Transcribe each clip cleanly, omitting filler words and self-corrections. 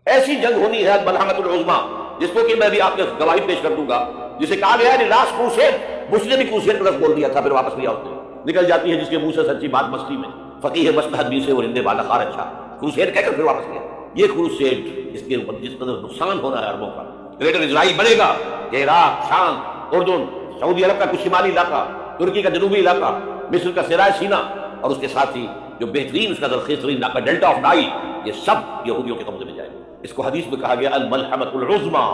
ایسی جنگ ہونی ہے ملحمۃ العظما، جس کو کہ میں بھی آپ کے گواہی پیش کر دوں گا، جسے کہا گیا ہے لاسٹ کروسیڈ، بش نے بھی کروسیڈ کا لفظ بول دیا تھا، پھر واپس لیا اس نے، نکل جاتی ہے جس کے منہ سے سچی بات مستی میں، فقیہ مصلحت بھی سے ورندے والا خار اچھا، کروسیڈ کہہ کر پھر واپس لیا۔ یہ کروسیڈ جس کے اوپر جس قدر نقصان ہو رہا ہے عربوں کا، گریٹر اسرائیل بنے گا کہ عراق، شام، اردن، سعودی عرب کا کچھ شمالی علاقہ، ترکی کا جنوبی علاقہ، مصر کا سرائے سینا، اور اس کے ساتھ ہی جو بہترین اس کا زرخیز ترین علاقہ ڈیلٹا آف نائل، یہ سب یہودیوں کے قبضے میں جائے گا۔ اس کو حدیث میں کہا گیا الملحمۃ العظما۔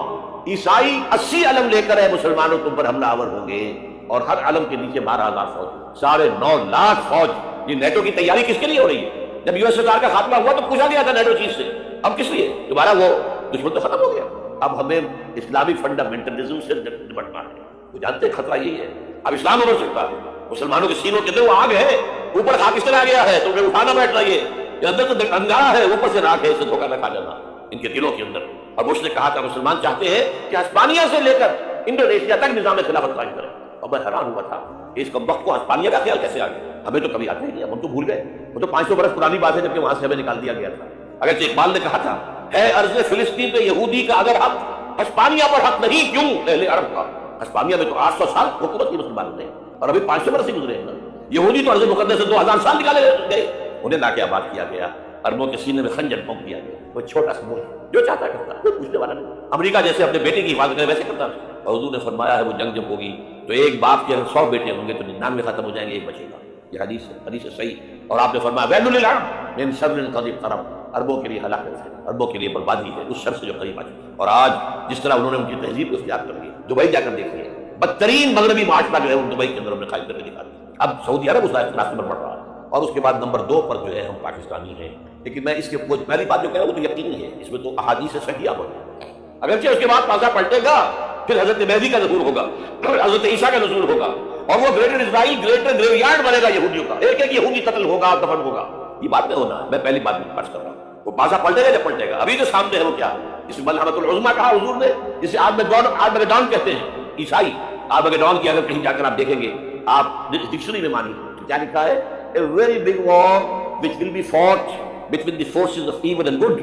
عیسائی 80 علم لے کر ہے مسلمانوں تم پر حملہ آور ہوں گے، اور ہر علم کے نیچے 12,000 فوج، 9.5 لاکھ فوج۔ یہ نیٹو کی تیاری کس کے لیے ہو رہی ہے؟ جب یو ایس ایس آر کا خاتمہ ہوا تو پوچھا گیا تھا نیٹو چیز سے، اب کس لیے دوبارہ وہ دشمن تو ختم ہو گیا، اب ہمیں اسلامی فنڈامنٹلزم سے نمٹنا ہے۔ وہ جانتے خطرہ یہی ہے، اب اسلام ابھر سکتا ہے، مسلمانوں کے سینوں کے اندر وہ آگ ہے، اوپر خاکستر آ گیا ہے تو انہیں اٹھانا بیٹھ رہی ہے، یہ اندر تو انگارہ ہے، اوپر سے راکھ ہے، اسے دھوکہ نہ کھا جانا ان کے دلوں کے اندر۔ اور بش نے کہا تھا مسلمان چاہتے ہیں کہ ہسپانیہ سے لے کر انڈونیشیا تک نظام خلافت قائم کریں، اور میں حیران ہوا تھا کہ اس کمبخت کو ہسپانیہ کا خیال کیسے آ گیا؟ ہمیں تو کبھی آتا ہی نہیں، ہم تو بھول گئے، وہ تو 500 برس پرانی بات ہے جبکہ وہاں سے ہمیں نکال دیا گیا تھا۔ اگرچہ اقبال نے کہا تھا ہے عرض فلسطین پہ یہودی کا اگر حق، ہسپانیہ پر حق نہیں کیوں اہل عرب کا؟ ہسپانیہ میں تو 800 سال حکومت کی مسلمانوں نے، اور ابھی 500 برس ہی گزرے ہیں۔ یہودی تو عرض مقدس سے 2000 سال نکالے گئے، انہیں لا کے آباد کیا گیا، عربوں کے سینے میں خنجر پھونک دیا گیا۔ وہ چھوٹا سا ملک جو چاہتا کرتا، کوئی پوچھنے والا نہیں۔ امریکہ جیسے اپنے بیٹے کی حفاظت کرے ویسے کرتا، اور حضور نے فرمایا ہے وہ جنگ جب ہوگی تو ایک باپ کے اگر 100 بیٹے ہوں گے تو 99 ختم ہو جائیں گے، ایک بچے گا۔ یہ حدیث ہے صحیح۔ اور آپ نے فرمایا ویل للعرب من شر قد اقترب، عربوں کے لیے ہلاکت ہے، عربوں کے لیے بربادی ہے اس شر سے جو قریب آ چکی۔ اور آج جس طرح انہوں نے ان کی تہذیب کو اختیار کر لی، دبئی جا کر دیکھیے، بدترین مغربی معاشرہ جو ہے وہ دبئی کے اندر انہوں نے قائم کر کے دکھا دیا۔ اب سعودی عرب اس راستے پر بڑھ رہا ہے، اور اس کے بعد نمبر 2 پر جو ہے ہم پاکستانی ہیں۔ لیکن میں اس کے پہلی بات جو کہہ رہا ہوں وہ تو یقینی ہے، اس میں تو احادیث صحیحہ موجود ہے۔ اگرچہ اس کے بعد پاسا پلٹے گا، پھر حضرت مہدی کا ظہور ہوگا، حضرت عیسیٰ کا ظہور ہوگا، اور وہ گریٹر اسرائیل گریٹر گریو یارڈ بنے گا یہودیوں کا، ایک ایک یہودی قتل ہوگا، دفن ہوگا۔ یہ بات میں ہونا ہے، میں پہلی بات میں کر رہا ہوں، وہ پاسا پلٹے گا جب پلٹے گا۔ ابھی جو سامنے ہے وہ کیا ہے؟ اس میں ملحمۃ العظما کہا حضور نے، جسے آرمگیڈون کہتے ہیں عیسائی۔ آرمگیڈون کی اگر کہیں جا کر آپ دیکھیں گے، آپ ڈکشنری میں مانی کیا لکھا ہے؟ A very big war which will be fought between the forces of evil and good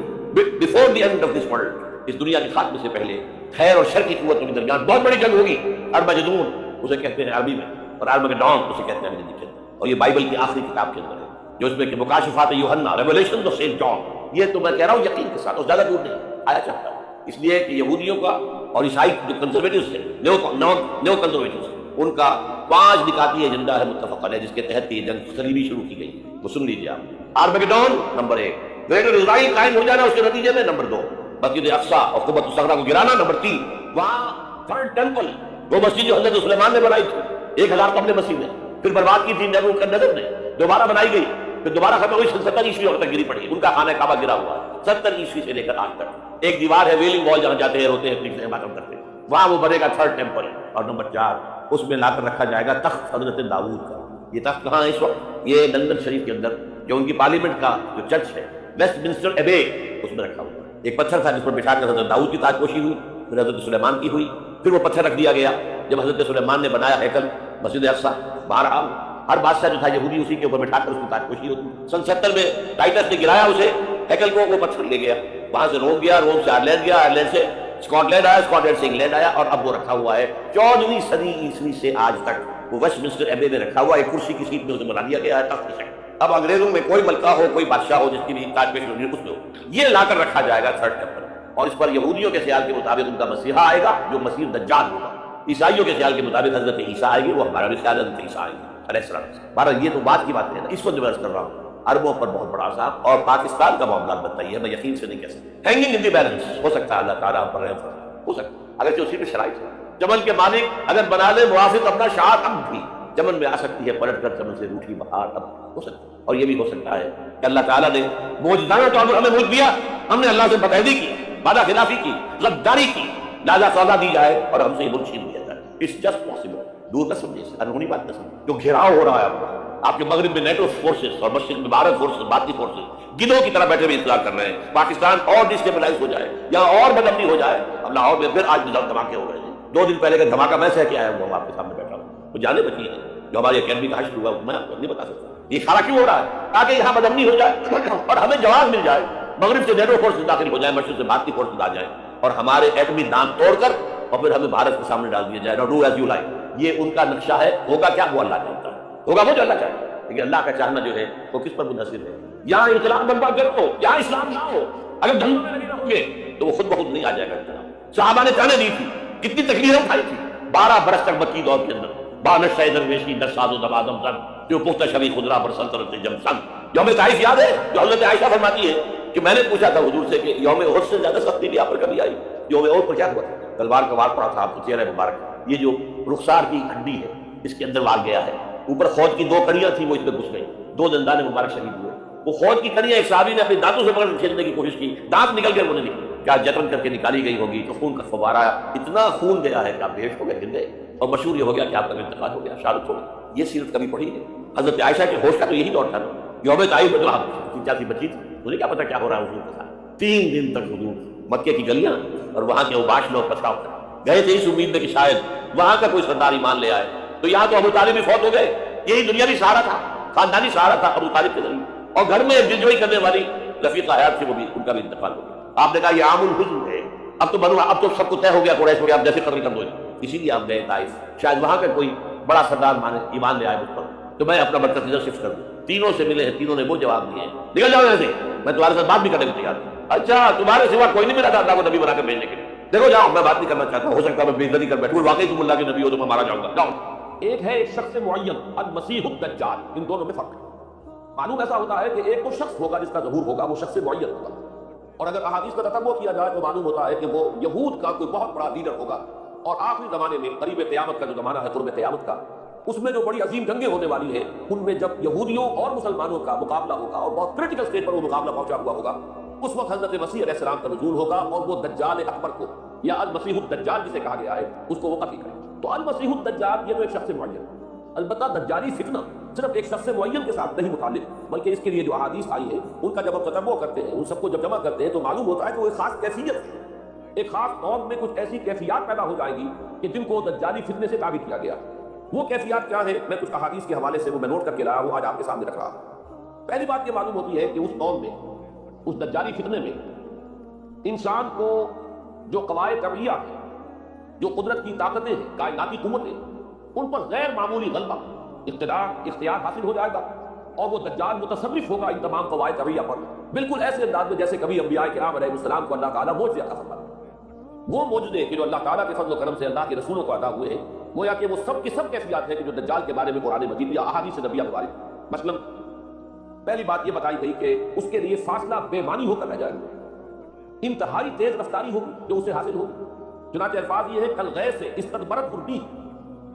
before the end of this world۔ اس دنیا کے خاتمے سے پہلے خیر اور شر کی قوتوں کے درمیان بہت بڑی جنگ ہوگی، ارمجدون اسے کہتے ہیں عربی میں، اور آرمگیڈون اسے کہتے ہیں انگریزی کے اندر، اور یہ بائبل کی آخری کتاب کے اندر ہے، جو اس میں کہ مکاشفات یوحنا، ریویلیشنز آف سینٹ جان۔ یہ تو میں کہہ رہا ہوں یقین کے ساتھ، اور زیادہ دور نہیں آیا چاہتا ہے، اس لیے کہ یہودیوں کا اور عیسائی جو کنزرویٹوز ہیں، نیو کنزرویٹوز، ان کا 5 نکاتی ایجنڈا ہے متفق علیہ، جس کے تحت یہ جنگ صلیبی شروع کی گئی۔ وہ سن لیجیے آپ، آرمگیڈون نمبر 1، گریٹر اسرائیل قائم ہو جانا اس کے نتیجے میں نمبر 2، مسجد اقصی اور قبۃ الصخرہ کو گرانا نمبر 3، وہاں تھرڈ ٹیمپل، وہ مسجد جو حضرت سلیمان نے بنائی تھی 1000 قبل مسیح میں، پھر برباد کی تھی نیبوکدنیزر نے، دوبارہ بنائی گئی، پھر دوبارہ ختم ہوئی 70 عیسوی تک گری پڑی، ان کا خانہ کعبہ گرا ہوا ہے 70 عیسوی سے لے کر آج تک۔ ایک دیوار ہے ویلنگ وال، جہاں جاتے ہیں روتے ہیں اپنی عبادت کرتے ہیں، وہاں وہ بنے گا تھرڈ ٹیمپل۔ اور نمبر 4 اس میں لا کر رکھا جائے گا تخت حضرت داؤد کا۔ یہ تخت کہاں ہے اس وقت؟ یہ لندن شریف کے اندر، جو ان کی پارلیمنٹ کا جو چرچ ہے، ویسٹ منسٹر ایبے، اس میں رکھا ہوا ہے۔ ایک پتھر تھا جس پر بٹھا کر حضرت داؤد کی تاج پوشی ہوئی، پھر حضرت سلیمان کی ہوئی، پھر وہ پتھر رکھ دیا گیا جب حضرت سلیمان نے بنایا ہیکل مسجد اقصی۔ بہرحال ہر بادشاہ جو تھا یہودی اسی کے اوپر بٹھا کر اس کی تاج پوشی ہوتی۔ سن 70 میں ٹائٹس نے گرایا اسے ہیکل کو، وہ پتھر لے گیا، وہاں سے روم گیا، روم سے آئرلینڈ گیا، آئرلینڈ سے اسکاٹ لینڈ آیا، اسکاٹ لینڈ سے انگلینڈ آیا، اور اب وہ رکھا ہوا ہے 14ویں صدی عیسوی سے آج تک، وہ ویسٹ منسٹر ایبے میں رکھا ہوا ہے، ایک کرسی کی سیٹ میں اسے بنا دیا گیا ہے تخت کی شکل۔ اب انگریزوں میں کوئی ملکہ ہو، کوئی بادشاہ ہو جس کی بھی تاج پوشی ہونی، اس میں ہو، یہ لا کر رکھا جائے گا تھرڈ ٹیمپل۔ اور اس پر یہودیوں کے خیال کے مطابق ان کا مسیحا آئے گا جو مسیح دجال ہوگا، عیسائیوں کے خیال کے مطابق حضرت عیسیٰ آئے گی، وہ ہمارا بھی خیال ہے حضرت عیسیٰ آئے گی علیہ السلام۔ بہرحال یہ تو بات کی بات ہے نا، اس کو جو عرض کر رہا ہوں عربوں پر بہت بڑا عذاب، اور پاکستان کا معاملہ بتائیے، میں یقین سے نہیں کہہ سکتا، ہینگنگ ان دی بیلنس، ہو سکتا ہے اللہ تعالیٰ پر رحم فرمائے، ہو سکتا ہے اگرچہ اسی میں شرائط ہے۔ چمن کے مالک اگر بنا لے موافق اپنا شعار، اب بھی چمن میں آ سکتی ہے پلٹ کر چمن سے روٹھی بہار، اب ہو سکتا ہے۔ اور یہ بھی ہو سکتا ہے کہ اللہ تعالیٰ نے موجودانہ طور پر ہمیں ملک دیا، ہم نے اللہ سے بدعہدی کی، وعدہ خلافی کی، غداری کی، لہذا سزا دی جائے اور ہم سے یہ ملک چھین لیا جائے۔ اٹس جسٹ پاسبل، دور نہ سمجھے، انہونی بات نہ سمجھے، جو گھیراؤ ہو رہا ہے آپ کے مغرب میں نیٹو فورسز اور مشرق میں بھارت فورسز، باقی فورسز گدھوں کی طرح بیٹھے ہوئے انتظار کر رہے ہیں پاکستان اور ڈسٹیبلائز ہو جائے یا اور بدامنی ہو جائے۔ اب لاہور میں پھر آج دھماکے ہو رہے ہیں، 2 دن پہلے کا دھماکہ میں سہ کے آیا ہوں، آپ کے سامنے بیٹھا ہوں، وہ جانے بچی ہے جو ہماری اکیڈمی کا حشر ہوا، میں آپ کو نہیں بتا سکتا یہ اشارہ کیوں ہو رہا ہے، تاکہ یہاں بدامنی ہو جائے اور ہمیں جواز مل جائے۔ مغرب سے نیٹو فورس داخل ہو جائے، مشرق سے بھارتی فورس آ جائے اور ہمارے ایٹمی دام توڑ کر اور پھر ہمیں بھارت کے سامنے ڈال دیا جائے، ڈو ایز یو لائک. یہ ان کا نقشہ ہے. ہوگا کیا؟ وہ اللہ جانتا ہے. ہوگا وہ جو اللہ چاہتا ہے. لیکن اللہ کا چاہنا جو ہے وہ کس پر منحصر ہے؟ یہاں انقلاب برپا کرو، یہاں اسلام نہ ہو، اگر دھندوں میں لگے رہو گے تو وہ خود بخود نہیں آ جائے گا انقلاب. صحابہ نے جانیں دی تھی، کتنی تکلیفیں اٹھائی تھی 12 برس تک مکی دور کے اندر. بانش درویشی نساز و دبادم سن جو پختہ شبی خدرہ پر سلطنت جم سن. یوم طائف یاد ہے جو حضرت عائشہ فرماتی ہے کہ میں نے پوچھا تھا حضور سے کہ یوم احد سے زیادہ سختی بھی آپ پر کبھی آئی؟ یوم احد پر کیا ہوا تھا؟ تلوار کا وار پڑا تھا آپ کو چہرہ مبارک. یہ جو رخسار کی ہڈی ہے اس کے اندر وار گیا ہے. اوپر خود کی 2 کڑیاں تھیں وہ اس میں گھس گئی. 2 دندان مبارک شہید ہوئے. وہ خود کی کڑیاں ایک صحابی نے اپنے دانتوں سے پکڑ کھینچنے کی کوشش کی، دانت نکل کے وہ نہیں نکلی. کیا جتن کر کے نکالی گئی ہوگی تو خون کا فوارہ آیا، اتنا خون گیا ہے کہ آپ بے ہوش ہو گئے، گر گئے. اور مشہور یہ ہو گیا کہ آپ کا انتقال ہو گیا، شہادت ہو گئی. یہ سیرت کبھی پڑھی ہے؟ حضرت عائشہ کے ہوش کا تو یہی دور تھا نا. یوم طائف میں جو آپ کی بچی تھی مجھے کیا پتا کیا ہو رہا ہے حضور کے ساتھ. 3 دن تک حضور مکے کی گلیاں اور وہاں کے اوباش میں پچھاؤ کر گئے تھے اس امید میں کہ شاید وہاں کا کوئی سردار ایمان لے آئے. تو یہاں تو ابو طالب بھی فوت ہو گئے. یہی دنیاوی سہارا تھا، خاندانی سہارا تھا ابو طالب کے ذریعے. اور گھر میں دلجوئی کرنے والی رفیقہ حیات سے وہ بھی ان کا بھی انتقال ہو گیا. آپ نے کہا یہ عام الحزن ہے، اب تو سب کو طے ہو گیا قریش میں آپ جیسے قتل کر دو. اسی لیے آپ گئے طائف، شاید وہاں کا کوئی بڑا سردار مانے ایمان لے آئے مجھ پر تو میں اپنا برکت نظر شفٹ کر دوں. تینوں سے ملے ہیں، تینوں نے وہ جواب دیے ہیں نکل جاؤ یہاں سے، میں تمہارے ساتھ بات بھی کرنے کو تیار ہوں. اچھا تمہارے سوا کوئی نہیں ملا تھا اللہ کو نبی بنا کر بھیجنے کے لیے؟ دیکھو جاؤ، میں بات نہیں کرنا چاہتا، ہو سکتا ہے میں بے عزتی کر بیٹھوں، واقعی تم اللہ کے نبی ہو تو میں مارا جاؤں گا. جاؤ. ایک ہے ایک شخص معین، المسیح الدجال. ان دونوں میں فرق ہے. معلوم ایسا ہوتا ہے کہ ایک وہ شخص ہوگا جس کا ظہور ہوگا، وہ شخص معین ہوگا. اور اگر احادیث کا تتبع کیا جائے تو معلوم ہوتا ہے کہ وہ یہود کا کوئی بہت بڑا لیڈر ہوگا. اور آخری زمانے میں قریب قیامت کا جو زمانہ ہے، قرب قیامت کا، اس میں جو بڑی عظیم جنگیں ہونے والی ہیں، ان میں جب یہودیوں اور مسلمانوں کا مقابلہ ہوگا اور بہت کریٹیکل سٹیج پر وہ مقابلہ پہنچا ہوا ہوگا، اس وقت حضرت مسیح علیہ السلام کا نزول ہوگا اور وہ دجال اکبر کو یا المسیح الدجال جسے کہا گیا ہے اس کو وہ قتل کرے. تو المسیح الدجال یہ تو ایک شخص معین. البتہ دجالی فتنہ صرف ایک شخص معین کے ساتھ نہیں متعلق، بلکہ اس کے لیے جو احادیث آئی ہیں ان کا جب ہم تتبع کرتے ہیں، ان سب کو جب جمع کرتے ہیں تو معلوم ہوتا ہے کہ وہ ایک خاص کیفیت ہے. ایک خاص قوم میں کچھ ایسی کیفیات پیدا ہو جائے گی کہ جن کو دجالی فتنے سے تعبیر کیا گیا. وہ کیفیات کیا ہے؟ میں کچھ احادیث کے حوالے سے وہ میں نوٹ کر کے لایا ہوں، آج آپ کے سامنے رکھ رہا ہوں. پہلی بات یہ معلوم ہوتی ہے کہ اس قوم میں، اس دجالی فتنے میں، انسان کو جو قواعد طبیعیہ ہیں، جو قدرت کی طاقتیں ہیں، کائناتی قوتیں، ان پر غیر معمولی غلبہ، اختیار حاصل ہو جائے گا. اور وہ دجال متصرف ہوگا ان تمام قواعد طبیعیہ پر، بالکل ایسے انداز میں جیسے کبھی انبیاء کرام علیہ السلام کو اللہ تعالیٰ معجزے عطا فرماتا. وہ معجزے کہ جو اللہ تعالیٰ کے فضل و کرم سے اللہ کے رسولوں کو عطا ہوئے ہیں، گویا کہ وہ سب کی سب کیفیات ہیں کہ جو دجال کے بارے میں قرآن مجید یا احادیث نبویہ کے بارے میں. مثلا پہلی بات یہ بتائی گئی کہ اس کے لیے فاصلہ بے معنی ہو کر رہ جائے گا، انتہائی تیز رفتاری ہوگی جو اسے حاصل ہوگی. چنانچہ الفاظ یہ ہے کل غیر سے استدبرت الريح،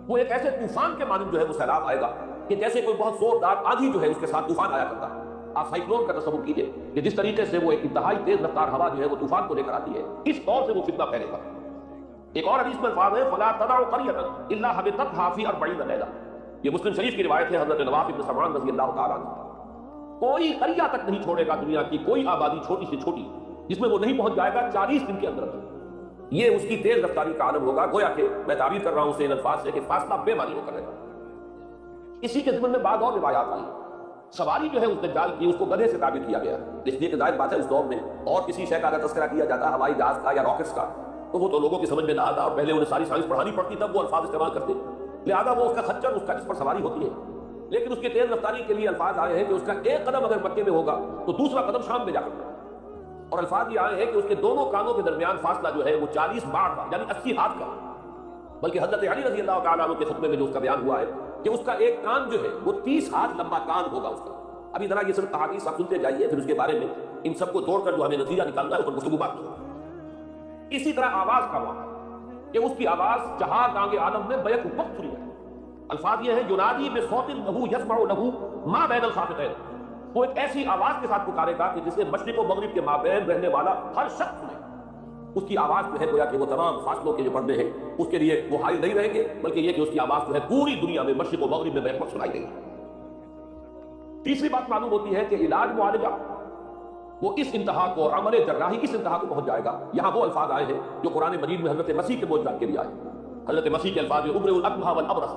وہ ایک ایسے طوفان کے مانند جو ہے وہ سیلاب آئے گا کہ جیسے کوئی بہت زوردار آندھی جو ہے اس کے ساتھ طوفان آیا کرتا ہے. آپ سائیکلون کا تصور کیجئے کہ جس طریقے سے وہ ایک انتہائی تیز رفتار ہوا جو ہے وہ طوفان کو لے کر آتی ہے، اس طور سے وہ فتنہ پھیلے گا. ایک اور حدیث میں الفاظ ہے فلا تدع قرية الا حبطتها في 40 ليلة. یہ مسلم شریف کی روایت ہے حضرت نواف بن سمعان رضی اللہ تعالیٰ عنہ. کوئی قریہ تک نہیں چھوڑے گا دنیا کی کوئی آبادی چھوٹی سے چھوٹی جس میں وہ نہیں پہنچ جائے گا 40 دن کے اندر. یہ اس کی تیز رفتاری کا عالم ہوگا. گویا کہ میں تعبیر کر رہا ہوں اسے ان الفاظ سے کہ فاصلہ بے معنی ہو کر رہے گا. اسی کے ضمن میں بعد اور روایات آئی. سواری جو ہے اس دجال کی اس کو گدھے سے تعبیر کیا گیا، اس لیے کہ ظاہر بات ہے اس دور میں اور کسی شے کا اگر تذکرہ کیا جاتا ہوائی جہاز کا یا راکٹس کا تو وہ تو لوگوں کی سمجھ میں نہ آتا اور پہلے انہیں ساری سائنس پڑھانی پڑتی تب وہ الفاظ استعمال کرتے. لہذا وہ اس کا خچر اس کا جس پر سواری ہوتی ہے. لیکن اس کی تیز رفتاری کے لیے الفاظ آئے ہیں کہ اس کا ایک قدم اگر مکے میں ہوگا تو دوسرا قدم شام میں جا کرتا ہے. اور الفاظ یہ آئے ہیں کہ اس کے دونوں کانوں کے درمیان فاصلہ جو ہے وہ 40 باڑ کا یعنی 80 ہاتھ کا. بلکہ حضرت علی رضی اللہ تعالیٰ عنہ کے خطبے میں جو اس کا بیان ہوا ہے کہ اس کا ایک کان جو ہے وہ 30 ہاتھ لمبا کان ہوگا اس کا. ابھی ذرا یہ صرف احادیث آپ سنتے جائیے، پھر اس کے بارے میں ان سب کو جوڑ کر جو ہمیں نتیجہ نکالنا ہے اس پر گفتگو بات ہوگی. اسی طرح آواز کا معاملہ کہ اس کی آواز چہار دانگ عالم میں بیک وقت سنی جائے. الفاظ یہ ہے ینادی بصوت له یسمع له ما بین الخافتین. وہ ایک ایسی آواز کے ساتھ پکارے گا کہ جسے مشرق و مغرب کے مابین رہنے والا ہر شخص سنے. اس کی آواز جو ہے گویا کہ وہ تمام فاصلوں کے جو پردے ہیں اس کے لیے وہ حائل نہیں رہیں گے، بلکہ یہ کہ اس کی آواز جو ہے پوری دنیا میں مشرق و مغرب میں بیک وقت سنائی دے گی. تیسری بات معلوم ہوتی ہے کہ علاج معالجہ وہ اس انتہا کو اور عمل جراحی اس انتہا کو پہنچ جائے گا. یہاں وہ الفاظ آئے ہیں جو قرآن مجید میں حضرت مسیح کے معجزات کے لیے آئے. حضرت مسیح کے الفاظ ابرئ الاکمہ والابرص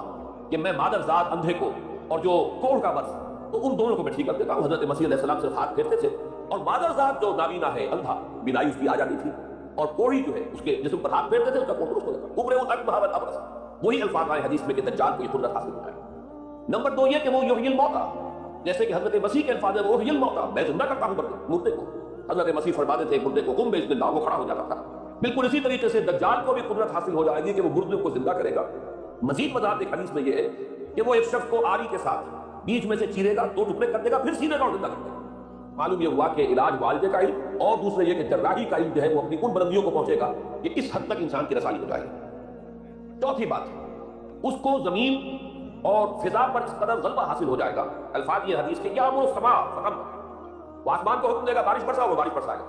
کہ میں مادر ذات اندھے کو اور جو کوڑ کا مرض تو ان دونوں کو میں ٹھیک کر دیتا ہوں. حضرت مسیح علیہ السلام صرف ہاتھ پھیرتے تھے اور مادر ذات جو نابینا ہے، اندھا، بینائی اس کی آ جاتی تھی، اور کوڑی جو ہے اس کے جسم پر ہاتھ پھیرتے تھے، اس کا کون درست ہو جاتا، عمر وہ تک بہاوت ابرس. وہی الفاظ آئے حدیث میں کہ دجال کو یہ قدرت حاصل ہوتا ہے. نمبر 2 یہ کہ وہ یحیی الموتیٰ، جیسے کہ حضرت مسیح کے الفاظ ہیں وہ یحیی الموتیٰ، میں زندہ کرتا ہوں مردے کو. حضرت مسیح فرماتے تھے مردے کو قم بإذن اللہ، وہ کھڑا ہو جاتا تھا. بالکل اسی طریقے سے دجال کو بھی قدرت حاصل ہو جائے گی کہ وہ مردے کو زندہ کرے گا. مزید وضاحت ایک حدیث میں یہ ہے کہ وہ ایک شخص کو آری کے ساتھ بیچ میں سے چیرے گا، 2 ٹکڑے کر دے گا، پھر سینے گا اور زندہ کر دے گا. معلوم یہ ہوا کہ علاج والدے کا علم اور دوسرے یہ کہ جراحی کا علم جو ہے وہ اپنی ان بلندیوں کو پہنچے گا کہ اس حد تک انسان کی رسائی ہو جائے گی. چوتھی بات، اس کو زمین اور فضا پر اس قدر غلبہ حاصل ہو جائے گا. الفاظ یہ حدیث کے یامر السماء فتمطر، وہ آسمان کو حکم دے گا بارش برسا، وہ بارش برسائے گا.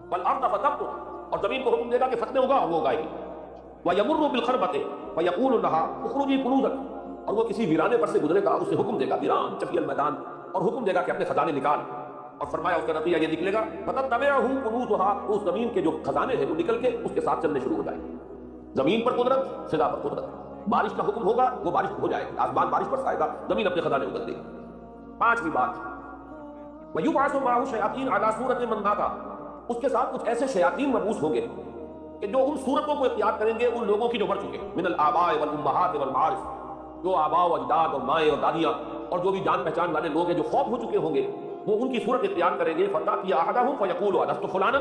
والارض فتنبت، اور زمین کو حکم دے گا کہ فصلیں اگا، وہ اگائے گی. ویمر بالخربۃ ویقول لها اخرجی کنوزک، اور وہ کسی ویرانے پر سے گزرے گا، اسے حکم دے گا، ویران چپیل میدان، اور حکم دے گا کہ اپنے خزانے نکال. اور فرمایا اس کا نتیجہ یہ نکلے گا فتتبعہ کنوزها، اس زمین کے جو خزانے ہیں وہ نکل کے اس کے ساتھ چلنے شروع ہو جائیں گے. زمین پر قدرت، فضا پر قدرت. بارش کا حکم ہوگا، وہ بارش ہو جائے گی، آسمان بارش برسائے گا، زمین اپنے خزانے اگل دے گی. پانچویں بات، ویبعث معه الشیاطین علی صورت من مات، اس کے ساتھ کچھ ایسے شیاطین مبعوث ہوں گے کہ جو ان صورتوں کو اختیار کریں گے ان لوگوں کی جو مر چکے، من الآباء والامہات والمعارف، جو آباء و اجداد اور مائیں اور دادیاں اور جو بھی جان پہچان والے لوگ ہیں جو فوت ہو چکے ہوں گے، وہ ان کی صورت اختیار کریں گے. فتأتی احدہم فیقول الست فلانا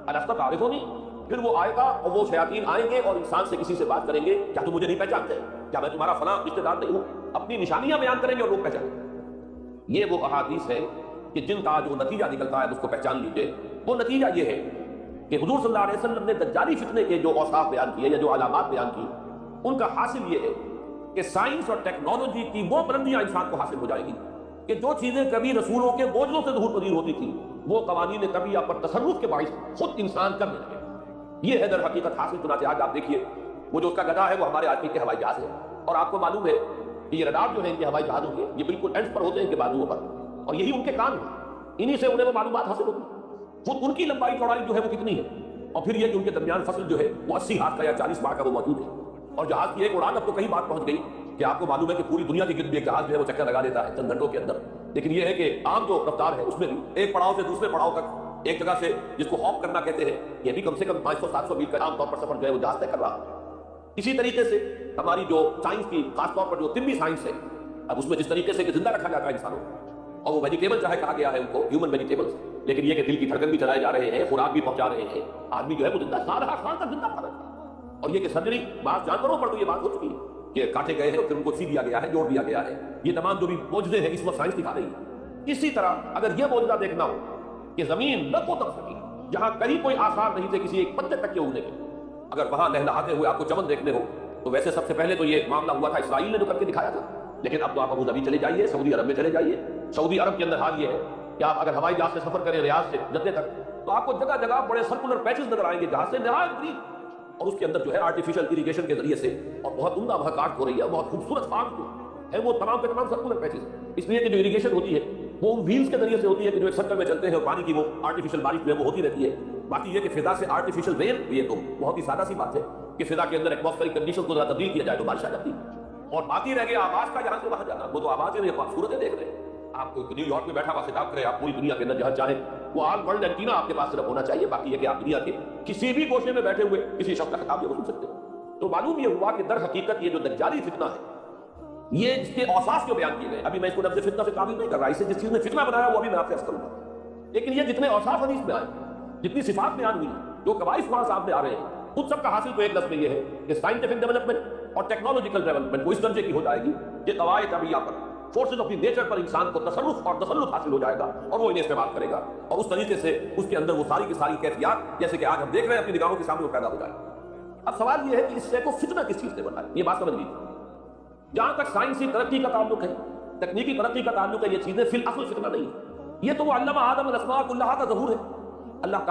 الست تعرفنی، پھر وہ آئے گا اور وہ شیاطین آئیں گے اور انسان سے کسی سے بات کریں گے، کیا تم مجھے نہیں پہچانتے، کیا میں تمہارا فلاں رشتہ دار نہیں ہوں. اپنی نشانیاں بیان کریں گے اور لوگ پہچانیں گے. یہ وہ احادیث ہے کہ جن کا جو نتیجہ نکلتا ہے اس کو پہچان لیجئے. وہ نتیجہ یہ ہے کہ حضور صلی اللہ علیہ وسلم نے دجالی فتنے کے جو اوصاف بیان کیے یا جو علامات بیان کی، ان کا حاصل یہ ہے کہ سائنس اور ٹیکنالوجی کی وہ بلندیاں انسان کو حاصل ہو جائے گی کہ جو چیزیں کبھی رسولوں کے معجزوں سے ظہور پذیر ہوتی تھیں، وہ قوانین طبیعہ پر تصرف کے باعث خود انسان کرنے لگے. یہ ہے در حقیقت حاصل. چنانچہ آج آپ دیکھیے وہ جو اس کا گدھا ہے وہ ہمارے آدمی کے ہوائی جہاز ہے، اور آپ کو معلوم ہے کہ یہ رڈار جو ہے ان کے ہوائی جہازوں کے یہ بالکل اینڈ پر ہوتے ہیں ان کے بازوؤں پر، اور یہی ان کے کان ہیں، انہی سے انہیں وہ معلومات حاصل ہوتی ہیں. خود ان کی لمبائی چوڑائی جو ہے وہ کتنی ہے، اور پھر یہ کہ ان کے درمیان فصل جو ہے وہ 80 ہاتھ کا یا 40 ماہ کا وہ موجود ہے. اور جہاز کی ایک اڑان اب تو کئی بات پہنچ گئی کہ آپ کو معلوم ہے کہ پوری دنیا کے گرد ایک جہاز جو ہے وہ چکر لگا دیتا ہے چند گھنٹوں کے اندر. لیکن یہ ہے کہ عام جو رفتار ہے اس میں بھی ایک پڑاؤ سے دوسرے پڑاؤ تک ایک جگہ سے جس کو ہاپ کرنا کہتے ہیں، یہ بھی کم سے کم 500-700 میل کا عام طور پر سفر جو ہے وہ جہاز طے کر رہا ہے. اسی طریقے سے ہماری جو سائنس کی خاص طور پر جو طبی سائنس ہے، اب اس میں جس طریقے سے کہ زندہ رکھا جاتا ہے انسانوں کو، اور وہ ویجیٹیبل چاہے کہا گیا ہے ان کو ہیومن ویجیٹیبلز، لیکن یہ کہ دل کی دھڑکن بھی چلائے جا رہے ہیں، خوراک بھی پہنچا رہے ہیں، آدمی جو ہے وہ زندہ سال تک زندہ پڑا ہے. اور یہ کہ سرجری بعض جانوروں پر تو یہ بات ہو چکی ہے کہ کاٹے گئے ہیں اور پھر ان کو سی دیا گیا ہے، جوڑ دیا گیا ہے. یہ تمام جو بھی معجزے ہیں اس وقت سائنس دکھا رہی ہے. اسی طرح اگر یہ معجزہ دیکھنا ہو کہ زمین نہ کو تک سکی، جہاں کہیں کوئی آثار نہیں تھے کسی ایک پتے تک کے اگنے کے، اگر وہاں لہلہاتے ہوئے آپ کو چمن دیکھنے ہو تو ویسے سب سے پہلے تو یہ معاملہ ہوا تھا اسرائیل نے جو کر کے دکھایا تھا. لیکن اب تو آپ ابو ظبی چلے جائیے، سعودی عرب میں چلے جائیے. سعودی عرب کے اندر حال یہ ہے کہ آپ اگر ہوائی جہاز سے سفر کریں ریاض سے جدے تک تو آپ کو جگہ جگہ بڑے سرکولر پیچز نظر آئیں گے جہاز سے نہایت قریب، اور اس کے اندر جو ہے آرٹیفیشل اریگیشن کے ذریعے سے اور بہت عمدہ وہاں کاشت ہو رہی ہے، بہت خوبصورت فارم جو ہے وہ تمام کے تمام سرکولر پیچز. اس لیے کہ جو اریگیشن ہوتی ہے وہ ان ویلز کے ذریعے سے ہوتی ہے کہ جو ایک سرکل میں چلتے ہیں اور پانی کی وہ آرٹیفیشل بارش جو ہے وہ ہوتی رہتی ہے. باقی یہ کہ فضا سے آرٹیفیشل رین، یہ تو بہت ہی سادہ سی بات ہے کہ فضا کے اندر ایٹماسفیئرک کنڈیشن کو ذرا تبدیل کیا جائے تو بارش آ جاتی ہے. اور باقی رہ گیا آواز کا، یہاں سے وہاں جانا، وہ تو آواز ہے، خوبصورتیں دیکھ رہے ہیں. آپ کو نیو یارک میں بیٹھا ہوا خطاب کرے، آپ پوری دنیا کے اندر جہاں چاہیں وہ آل ورلڈ اینٹینا آپ کے پاس صرف ہونا چاہیے. باقی یہ کہ آپ دنیا کے کسی بھی گوشے میں بیٹھے ہوئے کسی شخص کا خطاب یہ سن سکتے ہیں. تو معلوم یہ ہوا کہ در حقیقت یہ جو دجالی فتنہ ہے، یہ اس کے اوصاف جو بیان کیے گئے، ابھی میں اس کو لفظ فتنہ سے تعبیر نہیں کر رہا، اسے جس چیز نے فتنہ بنایا وہ ابھی میں آپ سے عرض کروں گا. لیکن یہ جتنے اوصاف حدیث میں آئے، جتنی صفات بیان ہوئی، جو قواعد وہاں سامنے آ رہے ہیں، ان سب کا حاصل تو ایک لفظ میں یہ ہے کہ سائنٹیفک ڈیولپمنٹ اور ٹیکنالوجیکل ڈیولپمنٹ وہ اس درجے کی ہو جائے گی کہ قواعد طبیعہ پر، فورسز آف دی نیچر پر انسان کو تصرف اور تسلط حاصل ہو جائے گا اور وہ انہیں استعمال کرے گا، اور اس طریقے سے اس کے اندر وہ ساری کی ساری کیفیات جیسے کہ آج ہم دیکھ رہے ہیں اپنی نگاہوں کے سامنے وہ پیدا ہو جائے. اب سوال یہ ہے کہ اس سے کو فتنہ کس چیز سے بنا ہے، یہ بات سمجھ لیجیے. جہاں تک سائنسی ترقی کا تعلق ہے، تکنیکی ترقی کا تعلق ہے، یہ چیزیں فی الاصل فتنہ نہیں ہے. یہ تو وہ علم آدم الاسماء کلھا کا ظہور ہے. اللہ